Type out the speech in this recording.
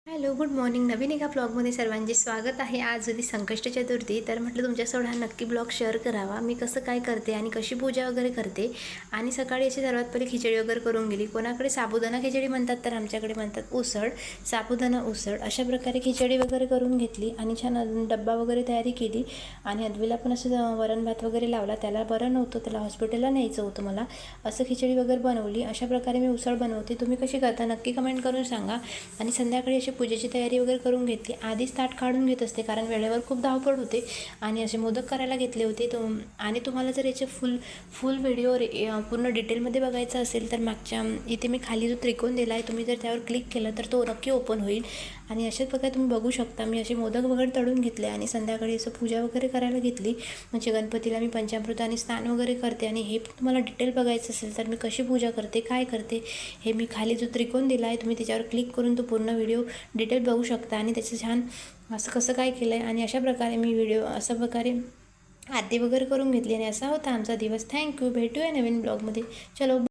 Hello, good morning. नवीन एका ब्लॉगमध्ये सर्वांचे स्वागत आहे. आज होती संकष्ट चतुर्थी, तर म्हटलं तुमच्यासोबत हा नक्की ब्लॉग शेअर करावा. मी कसं काय करते आणि कशी पूजा वगैरे करते. आणि सकाळी अशी सर्वात पहिले खिचडी वगैरे करून गेली. कोणाकडे साबुदाणा खिचडी म्हणतात, तर आमच्याकडे म्हणतात उसळ, साबुदाणा उसळ. अशा प्रकारे खिचडी वगैरे करून घेतली आणि छान डब्बा वगैरे तयारी केली. आणि अद्वीला पण असं वरण भात वगैरे लावला. त्याला बरं नव्हतं, त्याला हॉस्पिटलला न्यायचं होतं मला. असं खिचडी वगैरे बनवली. अशा प्रकारे मी उसळ बनवते. तुम्ही कशी करता नक्की कमेंट करून सांगा. आणि संध्याकाळी अशी पूजेची तयारी वगैरे करून घेतली. आधीच ताट काढून घेत असते, कारण वेळेवर खूप धावपळ होते. आणि असे मोदक करायला घेतले होते. आणि तुम्हाला जर याचे फुल व्हिडिओ पूर्ण डिटेलमध्ये बघायचा असेल, तर मागच्या इथे मी खाली जो त्रिकोण दिला आहे, तुम्ही जर त्यावर क्लिक केलं तर तो नक्की ओपन होईल. आणि अशाच प्रकारे तुम्ही बघू शकता. मी असे मोदक वगैरे तळून घेतले आणि संध्याकाळी असं पूजा वगैरे करायला घेतली. म्हणजे गणपतीला मी पंचामृताने स्नान वगैरे करते. आणि हे तुम्हाला डिटेल बघायचं असेल, तर मी कशी पूजा करते, काय करते, हे मी खाली जो त्रिकोण दिला आहे, तुम्ही त्याच्यावर क्लिक करून तो पूर्ण व्हिडिओ डिटेल बघू शकता. आणि त्याचं छान असं कसं काय केलं आहे. आणि अशा प्रकारे मी व्हिडिओ अशा प्रकारे आरती वगैरे करून घेतली. आणि असा होता आमचा दिवस. थँक्यू. भेटूया नवीन ब्लॉगमध्ये. चलो.